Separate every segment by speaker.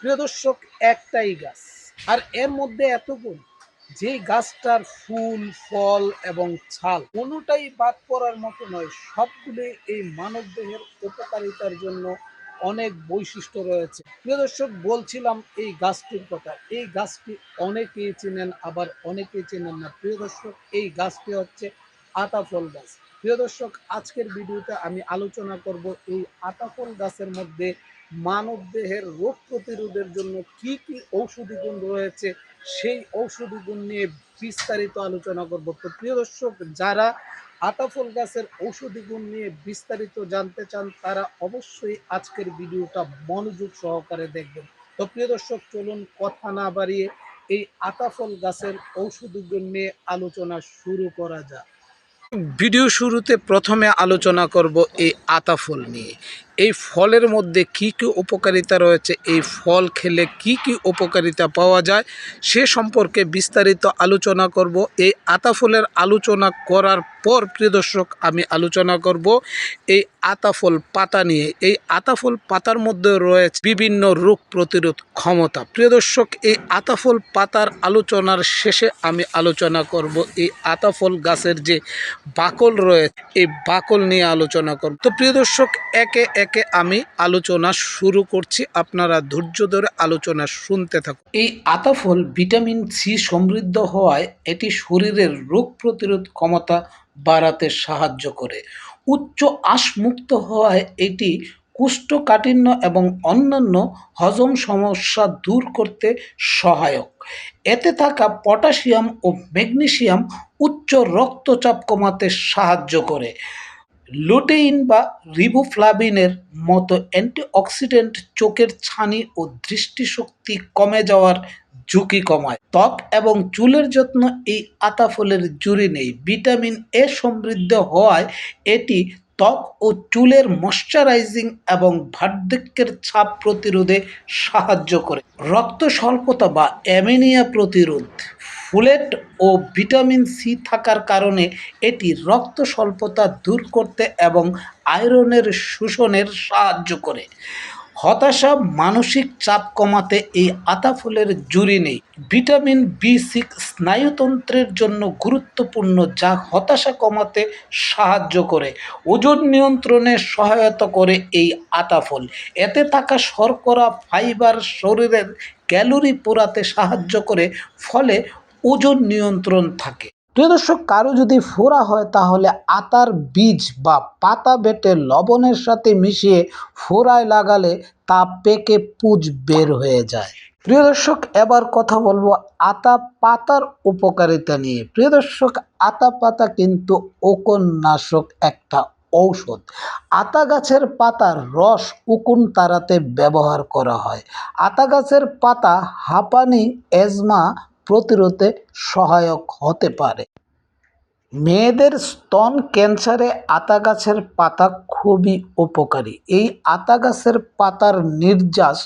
Speaker 1: প্রিয় দর্শক, একটাই গাছ, আর এর মধ্যে এত গুণ যে গাছটার ফুল, ফল এবং ছাল কোনোটাই বাদ পড়ার মতো নয়। সবগুলো এই মানব দেহের উপকারিতার জন্য অনেক বৈশিষ্ট্য রয়েছে। প্রিয় দর্শক, বলছিলাম এই গাছটির কথা। এই গাছটি অনেকেই চেনেন, আবার অনেকেই চেনেন না। প্রিয় দর্শক, এই গাছটি হচ্ছে আতাফল গাছ। প্রিয় দর্শক, আজকের ভিডিওতে আমি আলোচনা করব এই আতাফল গাছের মধ্যে মানব দেহের রোগ প্রতিরোধের জন্য কি কি ঔষধি গুণ রয়েছে, সেই ঔষধি গুণ নিয়ে বিস্তারিত আলোচনা করব। তো প্রিয় দর্শক, যারা আতাফল গাছের ঔষধি গুণ নিয়ে বিস্তারিত জানতে চান তারা অবশ্যই আজকের ভিডিওটা মনোযোগ সহকারে দেখবেন। তো প্রিয় দর্শক, চলুন কথা না বাড়িয়ে এই আতাফল গাছের ঔষধি গুণ নিয়ে আলোচনা শুরু করা যাক। ভিডিও শুরুতে প্রথমে আলোচনা করব এই আতাফল নিয়ে। এই ফলের মধ্যে কি কি উপকারিতা রয়েছে, এই ফল খেলে কি কি উপকারিতা পাওয়া যায় সে সম্পর্কে বিস্তারিত আলোচনা করব। এই আতাফলের আলোচনা করার পর প্রিয় দর্শক, আমি আলোচনা করব এই আতাফল পাতা নিয়ে। এই আতাফল পাতার মধ্যে রয়েছে বিভিন্ন রোগ প্রতিরোধ ক্ষমতা। প্রিয় দর্শক, এই আতাফল পাতার আলোচনার শেষে আমি আলোচনা করব এই আতাফল গাছের যে বাকল রয়েছে, এই বাকল নিয়ে আলোচনা করব। তো প্রিয় দর্শক, একে একে আমি আলোচনা শুরু করছি, আপনারা ধৈর্য ধরে আলোচনা শুনতে থাকুন। এই আতাফল ভিটামিন সি সমৃদ্ধ হওয়ায় এটি শরীরের রোগ প্রতিরোধ ক্ষমতা বাড়াতে সাহায্য করে। উচ্চ আঁশমুক্ত হওয়ায় এটি কোষ্ঠকাঠিন্য এবং অন্যান্য হজম সমস্যা দূর করতে সহায়ক। এতে থাকা পটাশিয়াম ও ম্যাগনেসিয়াম উচ্চ রক্তচাপ কমাতে সাহায্য করে। লুটেইন বা রিবোফ্লাভিনের মতো অ্যান্টিঅক্সিডেন্ট চোখের ছানি ও দৃষ্টিশক্তি কমে যাওয়ার ঝুঁকি কমায়। ত্বক এবং চুলের যত্ন এই আতাফলের জুড়ি নেই। ভিটামিন এ সমৃদ্ধ হওয়ায় এটি ত্বক ও চুলের ময়শ্চারাইজিং এবং বার্ধক্যের ছাপ প্রতিরোধে সাহায্য করে। রক্ত স্বল্পতা বা অ্যানিমিয়া প্রতিরোধ। ফোলেট ও ভিটামিন সি থাকার কারণে এটি রক্ত স্বল্পতা দূর করতে এবং আয়রনের শোষণের সাহায্য করে। হতাশা, মানসিক চাপ কমাতে এই আতাফলের জুড়ি নেই। ভিটামিন বি6 স্নায়ুতন্ত্রের জন্য গুরুত্বপূর্ণ, যা হতাশা কমাতে সাহায্য করে। ওজন নিয়ন্ত্রণে সহায়তা করে এই আতাফল। এতে থাকা শর্করা, ফাইবার শরীরের ক্যালোরি পোড়াতে সাহায্য করে, ফলে ওজন নিয়ন্ত্রণ থাকে। প্রিয় দর্শক, কারো যদি ফোড়া হয় তাহলে আতার বীজ বা পাতা বেটে লবণের সাথে মিশিয়ে ফোড়ায় লাগালে তা পেকে পুঁজ বের হয়ে যায়। প্রিয় দর্শক, এবার কথা বলবো আতা পাতার উপকারিতা নিয়ে। প্রিয় দর্শক, আতা পাতা কিন্তু উকুননাশক একটা ঔষধ। আতা গাছের পাতার রস উকুন তাড়াতে ব্যবহার করা হয়। আতা গাছের পাতা হাঁপানি, অ্যাজমা প্রতিরোধে সহায়ক হতে পারে। মেয়েদের স্তন ক্যান্সারে আতা গাছের পাতা খুবই উপকারী। এই আতা গাছের পাতার নির্যাস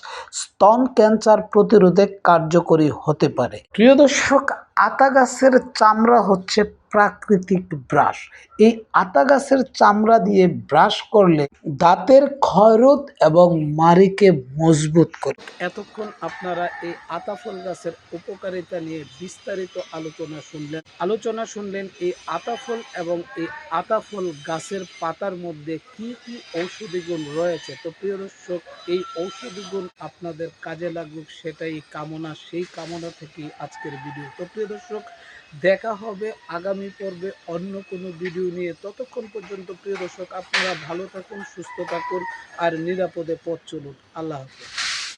Speaker 1: স্তন ক্যান্সার প্রতিরোধে কার্যকরী হতে পারে। প্রিয় দর্শক, আতা গাছের চামড়া হচ্ছে প্রাকৃতিক ব্রাশ। এই আতা গাছের চামড়া দিয়ে ব্রাশ করলে দাঁতের ক্ষয়রোধ এবং মাড়িকে মজবুত করে। এতক্ষণ আপনারা এই আতাফল গাছের উপকারিতা নিয়ে বিস্তারিত আলোচনা শুনলেন এই আতাফল এবং এই আতাফল গাছের পাতার মধ্যে কি কি ঔষধি গুণ রয়েছে। তো প্রিয় দর্শক, এই ঔষধি গুণ আপনাদের কাজে লাগুক সেটাই কামনা। সেই কামনা থেকেই আজকের ভিডিও। তো প্রিয় দর্শক, দেখা হবে আগামী পর্বে অন্য কোনো ভিডিও নিয়ে। ততক্ষণ পর্যন্ত প্রিয় দর্শক, আপনারা ভালো থাকুন, সুস্থ থাকুন আর নিরাপদে পথ চলুন। আল্লাহ হাফেজ।